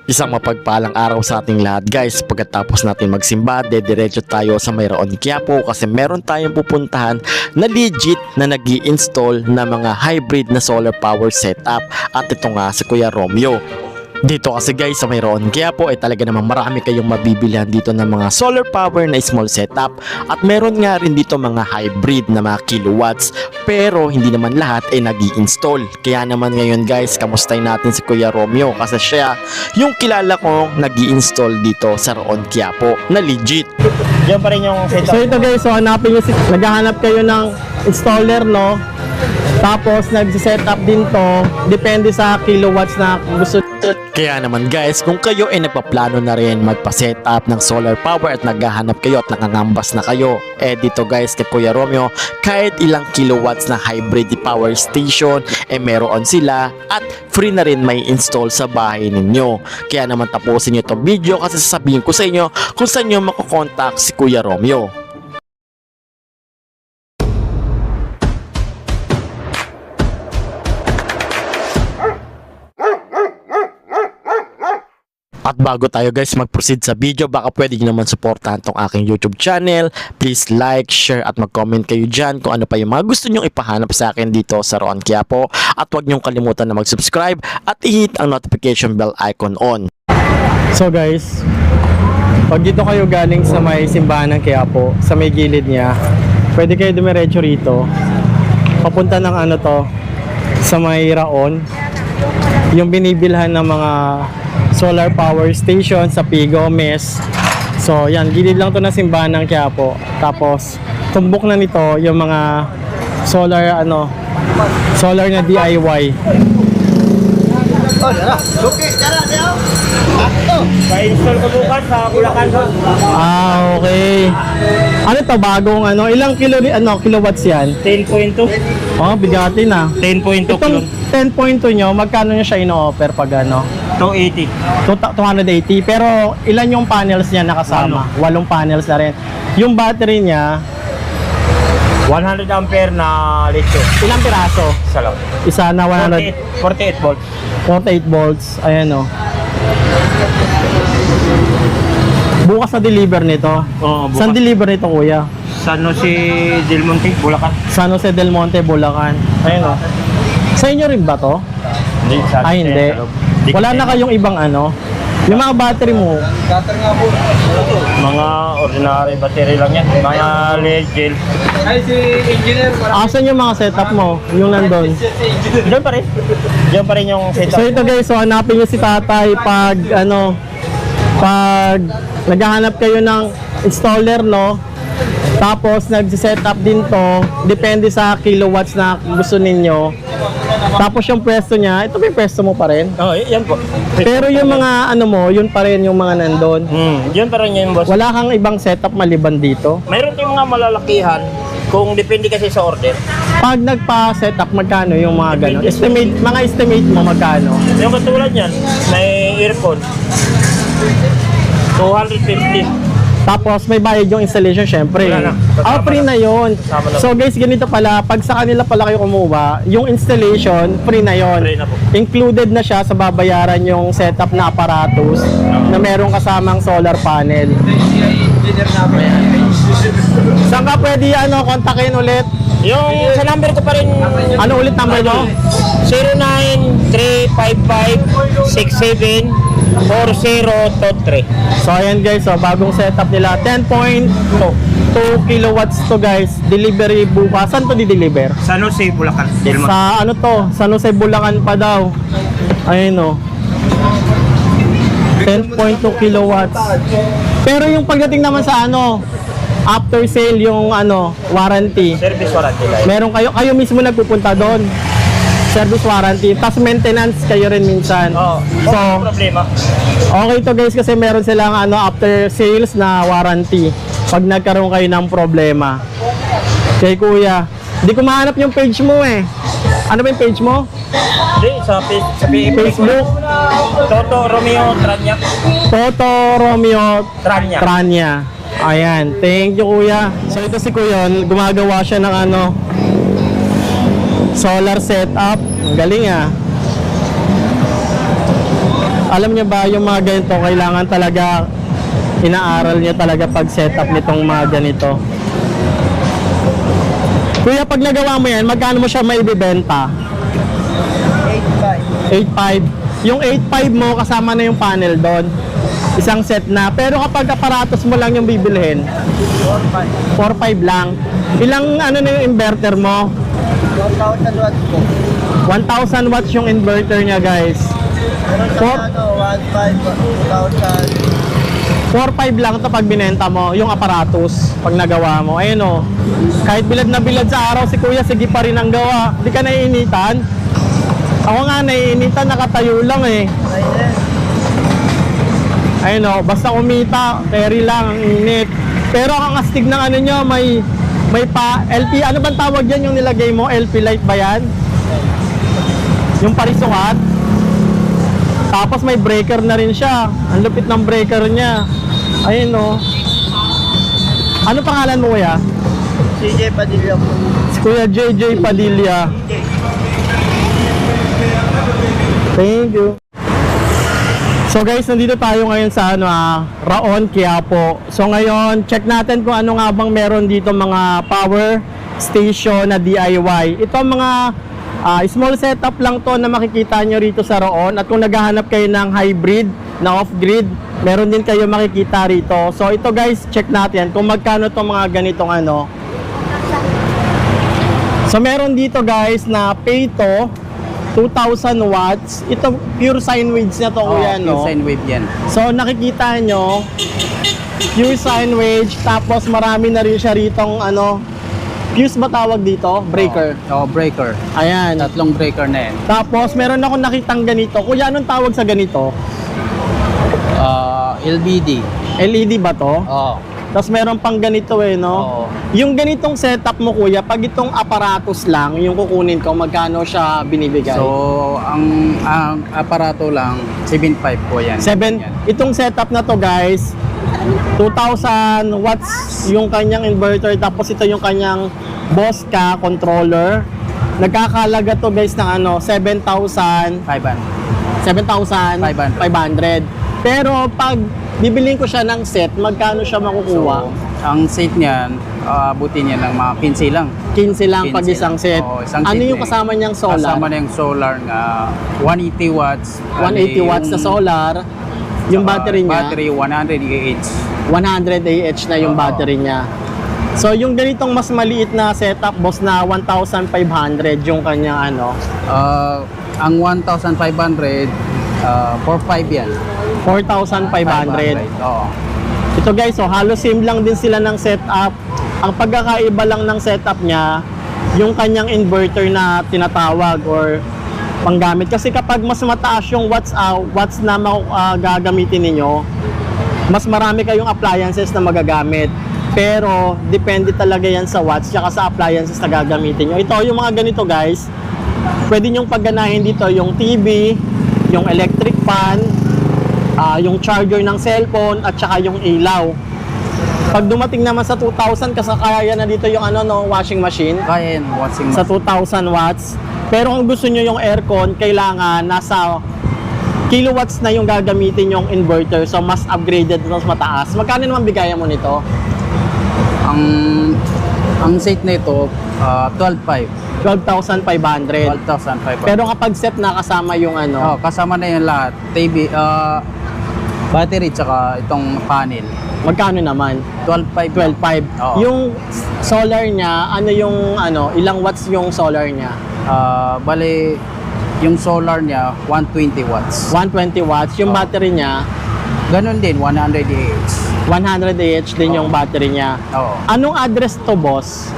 Isang mapagpalang araw sa ating lahat guys. Pagkatapos natin magsimba, dediretso tayo sa Mayroon Quiapo kasi meron tayong pupuntahan na legit na nag-i-install na mga hybrid na solar power setup. At ito nga si Kuya Romeo. Dito kasi guys sa Mayroon Quiapo ay talaga namang marami kayong mabibilihan dito ng mga solar power na small setup. At meron nga rin dito mga hybrid na mga kilowatts, pero hindi naman lahat ay nag-i-install. Kaya naman ngayon guys, kamustahin natin si Kuya Romeo kasi siya yung kilala kong nag-i-install dito sa Mayroon Quiapo na legit. Diyan pa rin yung setup. So ito guys, so hanapin nyo, naghahanap kayo ng installer, no? Tapos nag-setup din to, depende sa kilowatts na gusto. Kaya naman guys, kung kayo ay nagpaplano na rin magpa-setup ng solar power at naghahanap kayo at nakangambas na kayo, dito guys kay Kuya Romeo, kahit ilang kilowatts na hybrid power station, meron sila at free na rin may install sa bahay ninyo. Kaya naman tapusin nyo itong video kasi sasabihin ko sa inyo kung saan nyo makukontak si Kuya Romeo. At bago tayo guys mag-proceed sa video, baka pwede nyo naman supportahan tong aking YouTube channel. Please like, share at mag-comment kayo dyan kung ano pa yung mga gusto nyong ipahanap sa akin dito sa Mayroon Quiapo. At huwag nyong kalimutan na mag-subscribe at i-hit ang notification bell icon on. So guys, pag dito kayo galing sa may simbahan ng Quiapo, sa may gilid niya, pwede kayo dumiretso rito. Papunta ng ano to, sa may Raon, yung binibilhan ng mga solar power station sa P. Gomez. So yan, gilid lang to na simbahan ng Quiapo. Tapos tumbok na nito yung mga solar solar na DIY. Pa-install ko bukas sa Bulacan. Ah, okay. Ano to, bagong ilang kilowatts yan? 10.2. Oh, bigatin na. 10.2 Itong clone. 10.2 nyo, magkano nyo siya ino-offer pag 280. 280. Pero ilan yung panels niya nakasama? 8 panels na rin. Yung battery niya, 100 ampere na lithium. ilang piraso? Isa lang. Isa na 48 volts. 48 volts. Ayan o. Bukas na deliver nito. Oo, bukas. Saan deliver nito, kuya? San Jose del Monte, Bulacan. San Jose del Monte, Bulacan. Ayan o. Sa inyo rin ba to? Hindi, sa Ay, hindi. Wala na kayong ibang yung mga battery mo. Mga ordinary battery lang yan. Mga LED gel. Asan yung mga setup mo? Yung nandun. Diyan pa rin. Diyan pa rin yung setup. So ito guys, so hanapin nyo si tatay pag pag naghahanap kayo ng installer, no? Tapos nag-setup din to, depende sa kilowatts na gusto ninyo. Tapos yung pwesto niya, ito ba yung pwesto mo pa rin? Oo, yan po. Pero yung mga mo, yun pa rin yung mga nandun. Diyan pa rin yung boss. Wala kang ibang setup maliban dito. Mayroon yung mga malalakihan kung depende kasi sa order. Pag nagpa-setup, magkano yung mga gano'n? Mga estimate mo magkano? Yung katulad yan, may earphone. 250. Tapos may bayad yung installation syempre. Wala na. Free na yun. Kasama na. So guys, ganito pala, pag sa kanila pala kayo kumuha, yung installation, free na yun. Free na po. Included na siya sa babayaran yung setup na apparatus na merong kasamang solar panel. Saan ka pwede kontakin ulit? Yung sa number ko pa rin. Ano ulit number mo? 09355674023. So ayan guys, so bagong setup nila, 10.2 kilowatts to guys. Delivery bukas. Saan to di-deliver? San Jose, Bulacan. Sa San Jose, Bulacan pa daw. Ayun o. 10.2 kilowatts. Pero yung pagdating naman sa after sale yung warranty. Service warranty lang. Meron kayo mismo nagpupunta doon. Service warranty. Tapos maintenance kayo rin minsan. Oo. So, problema. okay to guys kasi meron silang after sales na warranty pag nagkaroon kayo ng problema. Kay kuya, hindi ko mahanap yung page mo eh. Ano ba yung page mo? Hindi, sa Facebook. Toto Romeo Tranya. Toto Romeo Tranya. Tranya. Ayan, thank you kuya. So ito si kuya, gumagawa siya ng solar setup. Ang galing ah. Alam niyo ba, yung mga ganito, kailangan talaga, inaaral niya talaga pag setup nitong mga ganito. Kuya, pag nagawa mo yan, magkano mo siya maibibenta? 8.5. Yung 8.5 mo, kasama na yung panel doon. Isang set na. Pero kapag aparatos mo lang yung bibilhin, 4.5 lang. Ilang ano na yung inverter mo? 1,000 watts po. 1,000 watts yung inverter niya, guys. Pero sa 1,500, 4.5 lang ito pag binenta mo, yung aparatus, pag nagawa mo. Ayun o. Kahit bilad na bilad sa araw, si kuya, sige pa rin ang gawa. Di ka naiinitan? Ako nga naiinitan, nakatayo lang eh. 1,000. Ayun o, basta kumita, carry lang, ang init. Pero ang astig ng ano nyo, may pa, LP, ano bang tawag dyan yung nilagay mo? LP light ba yan? Yung parisukat. Tapos may breaker na rin siya. Ang lupit ng breaker niya. Ayun o. Ano pangalan mo kuya? CJ Padilla po. Si Kuya JJ Padilla. Thank you. So guys, nandito tayo ngayon sa Raon, Quiapo. So ngayon, check natin kung ano nga bang meron dito mga power station na DIY. Ito mga small setup lang to na makikita nyo rito sa Raon. At kung naghahanap kayo ng hybrid na off-grid, meron din kayo makikita rito. So ito guys, check natin kung magkano itong mga ganitong ano. So meron dito guys na Payto 2,000 watts. Ito pure sine waves na to kuya, no? Pure sine wave yan. So nakikita nyo, pure sine wave, tapos marami na rin siya ritong ano, fuse ba tawag dito? Breaker. Breaker. Ayan. Tatlong breaker na yan. Tapos meron ako nakitang ganito. Kuya, anong tawag sa ganito? LBD. LED ba to? Oo. Tapos meron pang ganito eh, no? Oo. Yung ganitong setup mo kuya, pag itong aparatus lang, yung kukunin ko, magkano siya binibigay? So, ang aparato lang, 7.5 po yan. Yan. Itong setup na to guys, 2,000 watts yung kanyang inverter, tapos ito yung kanyang Bosca controller. Nagkakalaga to guys ng ano, 7,500. 500. Pero pag bibilin ko siya ng set, magkano siya makukuha? So, ang set niyan, abutin niya ng mga 15 lang. 15 lang pag 15 isang set. Oo, isang Ano set yung na eh. kasama niyang solar? Kasama na yung solar na 180 watts. 180 watts na solar. Yung battery niya, Battery 100 Ah. 100 Ah na yung Oo. battery niya. So yung ganitong mas maliit na setup, boss, na 1,500 yung kanyang ano, Ang 1,500, 4.5 yan. 4,500. Oo. Ito guys, so halos same lang din sila ng setup. Ang pagkakaiba lang ng setup niya, yung kanyang inverter na tinatawag or panggamit. Kasi kapag mas mataas yung watts na gagamitin ninyo, mas marami kayong appliances na magagamit. Pero depende talaga yan sa watts tsaka sa appliances na gagamitin nyo. Ito yung mga ganito guys, pwede nyong pagganahin dito yung TV, yung electric fan, yung charger ng cellphone at saka yung ilaw. Pag dumating naman sa 2,000, kasakaya na dito yung ano, no, washing machine Kaya yan, watching sa 2,000 watts. Pero kung gusto nyo yung aircon, kailangan nasa kilowatts na yung gagamitin yung inverter. So mas upgraded, mas mataas. Magkano naman bigayan mo nito? Ang set na ito, 12.5. 12,500. 12,500. Pero kapag set na kasama yung ano, kasama na yung lahat. TV, battery, tsaka itong panel. magkano naman? 12.5. 12,500. Oo. Yung solar niya, ano yung ano, ilang watts yung solar niya? Bale, yung solar niya, 120 watts. 120 watts. Yung Oo. battery niya, Ganon din, 100 Ah. 100 Ah din yung battery niya. Oo. Anong address to, boss?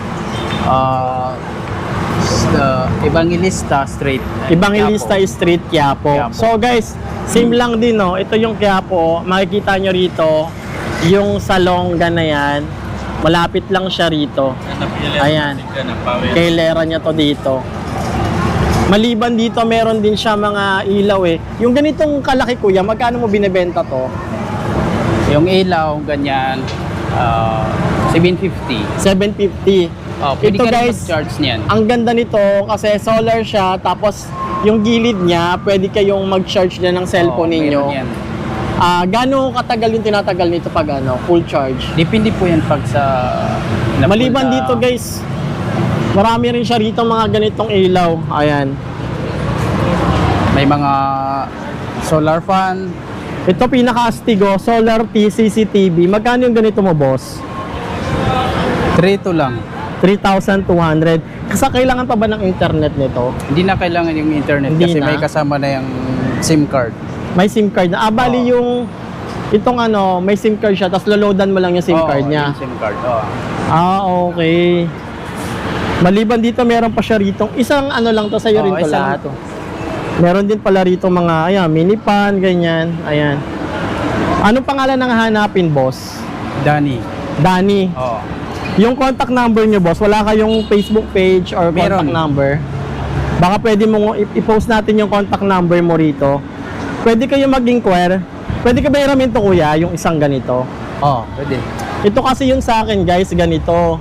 Evangelista Street. Evangelista Street, Quiapo. Quiapo. So guys, same lang din, no? Ito yung Quiapo. Makikita nyo rito yung Salonga na yan. Malapit lang siya rito. Ayan. Kailera niya to dito. Maliban dito, meron din siya mga ilaw eh. Yung ganitong kalaki kuya, magkano mo binebenta to? Yung ilaw, ganyan, 750. 750. Pwede Ito ka rin guys, mag-charge niyan. ang ganda nito kasi solar siya, tapos yung gilid niya, pwede kayong mag-charge na ng cellphone Oo, ninyo. meron yan. Gaano katagal yung tinatagal nito pag full charge? Depende po yan pag sa... Maliban dito guys, marami rin siya rito mga ganitong ilaw. Ayan. May mga solar fan. Ito pinaka-astigo, Solar T CCTV. Magkano yung ganito mo, boss? 3 lang. 3,200. Kasi kailangan pa ba ng internet nito? Hindi na kailangan yung internet Hindi kasi na. may kasama na yung SIM card. May SIM card na. Bali yung itong may SIM card siya, tapos loloadan mo lang yung SIM Oo, card niya. yung SIM card, oo. Okay. Maliban dito, meron pa siya rito. Isang lang to sa'yo rin to Isang lahat. ito. Meron din pala rito mga, mini pan, ganyan. Ayan. Anong pangalan ng hanapin, boss? Danny. Danny. Oo. Yung contact number nyo, boss, wala kayong Facebook page or contact Meron. number? Baka pwede mo i-post natin yung contact number mo rito. Pwede kayo mag-inquire. Pwede ka ba iramin to, kuya, yung isang ganito? Oo, pwede. Ito kasi yung sa akin, guys, ganito.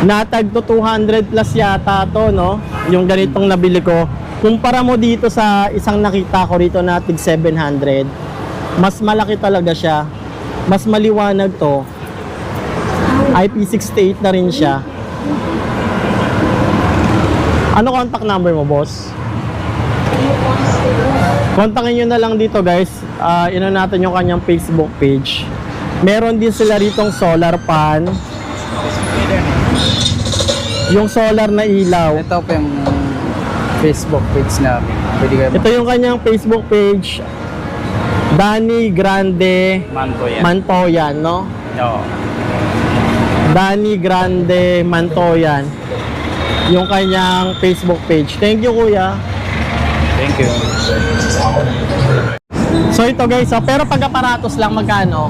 Natag to 200 plus yata to, no? Yung ganitong nabili ko. Kumpara mo dito sa isang nakita ko rito na tig 700, mas malaki talaga siya. Mas maliwanag to. IP68 na rin siya. Ano contact number mo, boss? Kontakin nyo na lang dito, guys. Ino natin yung kanyang Facebook page. Meron din sila ritong solar pan. Yung solar na ilaw. Ito po yung Facebook page namin. Pwede kayo Ito yung kanyang Facebook page. Danny Grande manto yan. Mantoyan, no? Oo. Danny Grande Mantoyan. Yung kanyang Facebook page. Thank you, kuya. Thank you. So ito guys, pero pag aparatos lang magkano?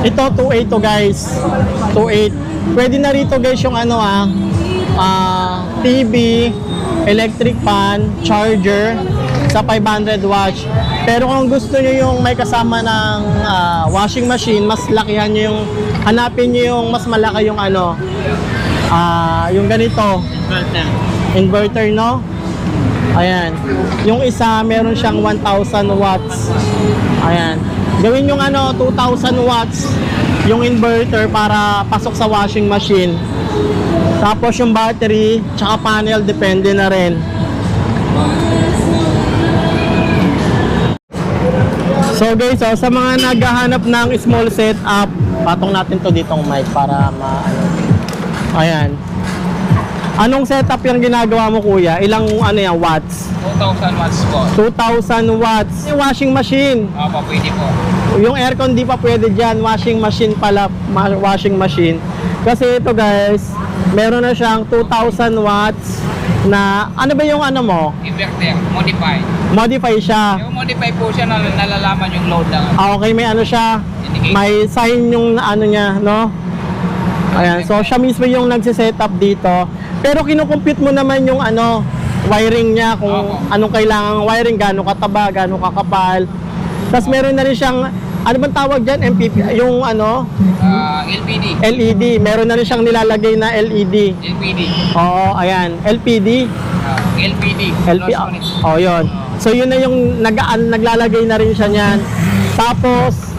Ito 2.8 to guys. 2.8. Pwede na rito guys yung TV, electric fan, charger sa 500 watts. Pero kung gusto niyo yung may kasama ng washing machine, mas lakihan niyo yung hanapin niyo yung mas malaki yung yung ganito. Inverter, no? Ayan. Yung isa, meron siyang 1,000 watts. Ayan. Gawin yung 2,000 watts yung inverter para pasok sa washing machine. Tapos yung battery, tsaka panel, depende na rin. So guys, sa mga naghahanap ng small setup, patong natin to ditong mic para Ayan. Anong setup yung ginagawa mo, kuya? Ilang watts? 2,000 watts po. 2,000 watts. Yung washing machine. Opo, pwede po. Yung aircon di pa pwede dyan. Washing machine pala. Washing machine. Kasi ito guys, meron na siyang 2,000 watts na, ano ba yung mo? Inverter, modify. Modify siya. Yung modify po siya na nalalaman yung load lang. Okay, may siya. Indicate. May sign yung niya, no? Ayan, so siya mismo yung nagsisetup dito. Pero kinukompute mo naman yung wiring niya, kung Opo. anong kailangang wiring, gaano kataba, gaano kakapal. Tapos meron na rin siyang, ano bang tawag dyan? MPP, yung LPD. LED. Meron na rin siyang nilalagay na LED. LPD. Oo, ayan. LPD. LPD. LP, Lost unit. oh, yun. So yun na yung naglalagay na rin siya niyan. Tapos,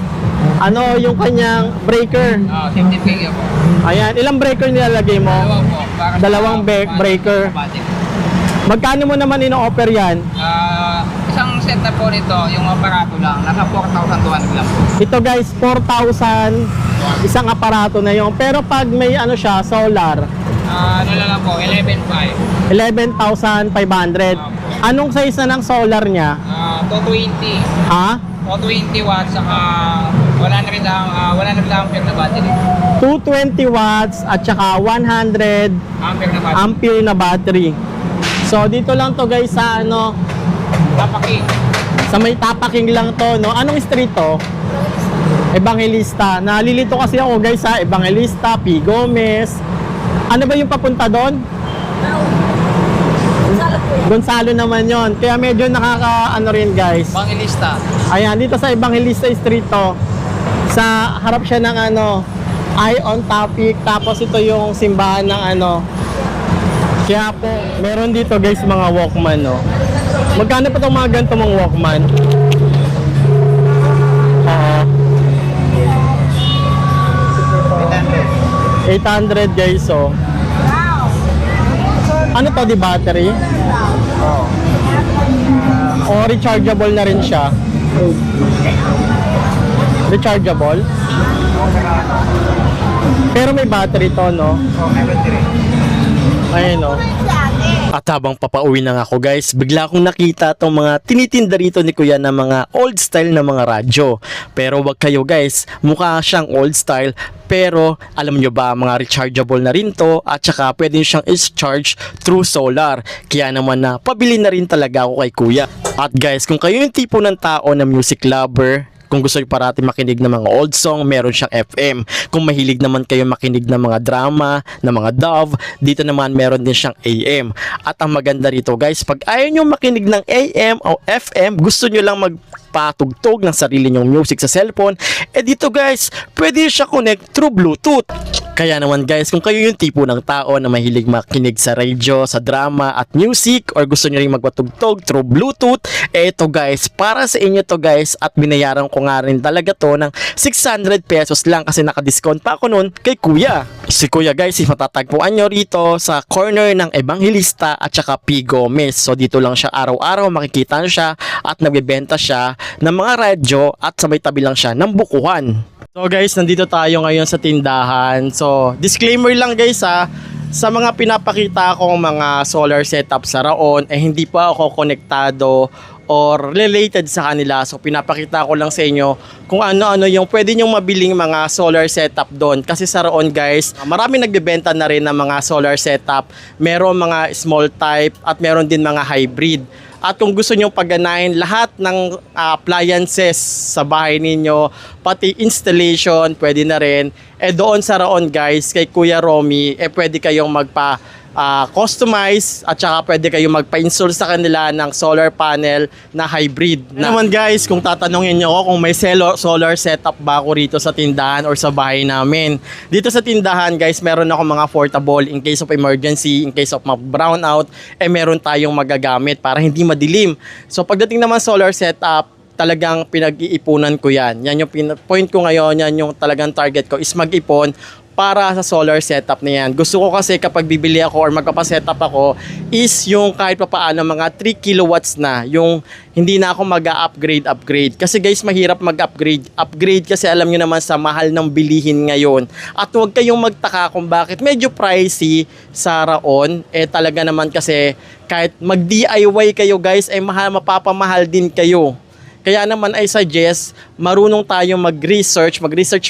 yung kanyang breaker. Safety failure po. Ayan, ilang breaker nilalagay mo? Dalawa po. Para sa- Dalawang breaker. sa battery. Magkano mo naman ino-offer yan? Isang set na po nito, yung aparato lang, nasa 4,200 lang po. Ito guys, 4,000 isang aparato na yung. Pero pag may siya, solar, Ano lang po, 11,500. 11,500. Anong size na ng solar niya? 220. Ha? 220 watts, saka 100 ampere na battery. 220 watts at saka 100 Ampere na battery. ampere na battery. So dito lang to guys sa Tapaki. sa may Tapaking lang to, no? Anong street to? Evangelista. Nalilito kasi ako guys sa Evangelista, P. Gomez. Ano ba yung papunta doon? Gonzalo naman yon. Kaya medyo rin guys. Bangilista. Ayan, dito sa Evangelista Street to. Sa harap siya ng Eye on Topic. Tapos ito yung simbahan ng Kaya po, meron dito guys mga Walkman, no? Magkano pa itong mga ganito mong Walkman? Oo. 800 guys, oh. Ano to, di battery? Oo. O rechargeable na rin siya. Rechargeable? Pero may battery to, no? Ayun, no? At habang papauwi na nga ako guys, bigla akong nakita tong mga tinitinda rito ni Kuya na mga old style na mga radyo. Pero wag kayo guys, mukha siyang old style pero alam nyo ba mga rechargeable na rin to at saka pwede siyang is-charge through solar. Kaya naman na pabili na rin talaga ako kay Kuya. At guys, kung kayo yung tipo ng tao na music lover, kung gusto nyo parati makinig ng mga old song, meron siyang FM. Kung mahilig naman kayo makinig ng mga drama, ng mga Dove, dito naman meron din siyang AM. At ang maganda rito guys, pag ayaw nyo makinig ng AM o FM, gusto nyo lang magpatugtog ng sarili nyong music sa cellphone, dito guys, pwede siya connect through Bluetooth. Kaya naman guys, kung kayo yung tipo ng tao na mahilig makinig sa radio, sa drama at music, or gusto nyo rin magpatugtog through Bluetooth, ito guys, para sa inyo to guys, at binayaran ko nga rin talaga to ng 600 pesos lang kasi naka-discount pa ako nun kay Kuya. Si Kuya guys, matatagpuan nyo rito sa corner ng Evangelista at saka P. Gomez. So dito lang siya araw-araw, makikita nyo siya at nagbebenta siya ng mga radyo at sa may tabi lang siya ng bukuhan. So guys, nandito tayo ngayon sa tindahan. So, disclaimer lang guys ha, sa mga pinapakita kong mga solar setup sa Raon, hindi pa ako konektado or related sa kanila. So, pinapakita ko lang sa inyo kung ano-ano yung pwede nyong mabiling mga solar setup doon. Kasi sa Raon guys, marami nagbebenta na rin ng mga solar setup. Meron mga small type at meron din mga hybrid. At kung gusto nyo pagganahin lahat ng appliances sa bahay ninyo, pati installation, pwede na rin. Doon sa Raon guys, kay Kuya Romy, pwede kayong customize at saka pwede kayong magpa-install sa kanila ng solar panel na hybrid. Naman guys, kung tatanungin nyo ako kung may solar setup ba ako rito sa tindahan or sa bahay namin. Dito sa tindahan guys, meron ako mga portable in case of emergency, in case of brownout, meron tayong magagamit para hindi madilim. So pagdating naman solar setup, talagang pinag-iipunan ko yan. Yan yung point ko ngayon, yan yung talagang target ko is mag-ipon para sa solar setup na yan. Gusto ko kasi kapag bibili ako or magpapasetup ako is yung kahit pa paano mga 3 kilowatts na, yung hindi na ako mag-upgrade. Kasi guys, mahirap mag-upgrade kasi alam nyo naman sa mahal ng bilihin ngayon. At huwag kayong magtaka kung bakit medyo pricey sa Raon. Talaga naman kasi kahit mag-DIY kayo guys, mapapamahal din kayo. Kaya naman I suggest, marunong tayo mag-research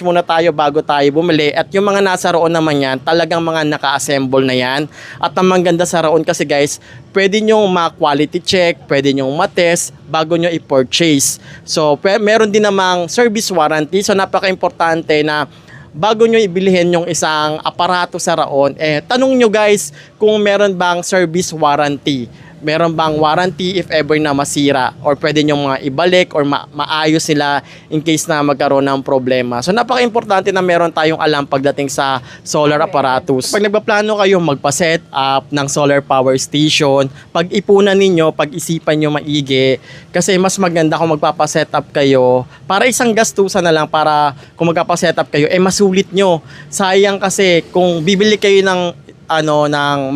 muna tayo bago tayo bumili. At yung mga nasa Raon naman yan, talagang mga naka-assemble na yan. At ang maganda sa Raon kasi guys, pwede nyo ma-quality check, pwede nyo ma-test bago nyo i-purchase. So, meron din namang service warranty. So, napaka-importante na bago nyo ibilihin yung isang aparato sa Raon, tanong nyo guys kung meron bang service warranty. Meron bang warranty if ever na masira or pwede nyo mga ibalik or maayos sila in case na magkaroon ng problema. So napaka-importante na meron tayong alam pagdating sa solar apparatus. Pag nagpaplano kayo magpa-set up ng solar power station, pag-ipunan ninyo, pag-isipan nyo maigi kasi mas maganda kung magpapa-set up kayo para isang gastusan na lang para kung magpapa-set up kayo, masulit nyo. Sayang kasi kung bibili kayo ng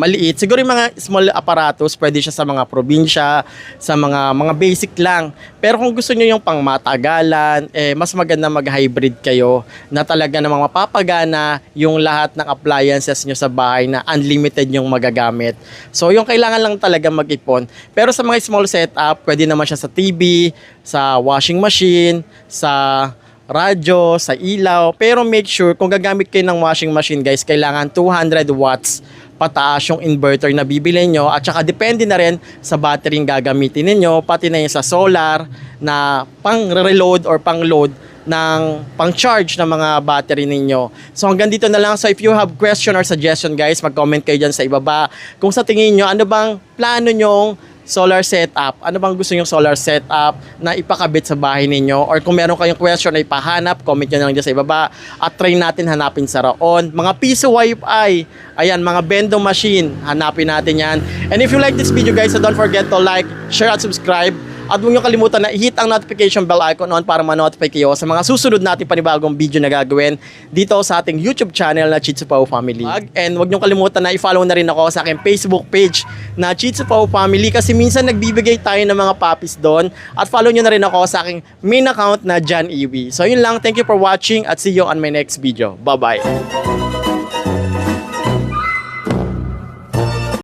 maliit. Siguro yung mga small apparatus, pwede siya sa mga probinsya, sa mga basic lang. Pero kung gusto niyo yung pangmatagalan, mas maganda mag-hybrid kayo na talaga namang mapapagana yung lahat ng appliances niyo sa bahay na unlimited yung magagamit. So, yung kailangan lang talaga mag-ipon. Pero sa mga small setup, pwede naman siya sa TV, sa washing machine, sa radyo, sa ilaw, pero make sure kung gagamit kayo ng washing machine guys, kailangan 200 watts pataas yung inverter na bibili nyo at saka depende na rin sa battery yung gagamitin ninyo, pati na yung sa solar na pang-reload or pang-load ng pang-charge ng mga battery ninyo. So hanggang dito na lang. So if you have question or suggestion guys, mag-comment kayo dyan sa ibaba. Kung sa tingin nyo, ano bang plano nyong solar setup. Ano bang gusto nyong solar setup na ipakabit sa bahay ninyo? Or kung meron kayong question na ipahanap, comment nyo lang dyan sa ibaba at try natin hanapin sa Raon. Mga piso Wi-Fi, ayan, mga vending machine, hanapin natin yan. And if you like this video guys, so don't forget to like, share at subscribe. At huwag nyo kalimutan na i-hit ang notification bell icon on para ma-notify kayo sa mga susunod natin panibagong video na gagawin dito sa ating YouTube channel na Chitsu Pao Family. And huwag nyo kalimutan na i-follow na rin ako sa aking Facebook page na Chitsu Pao Family kasi minsan nagbibigay tayo ng mga puppies doon. At follow nyo na rin ako sa aking main account na John Iwi. So yun lang, thank you for watching at see you on my next video. Bye-bye!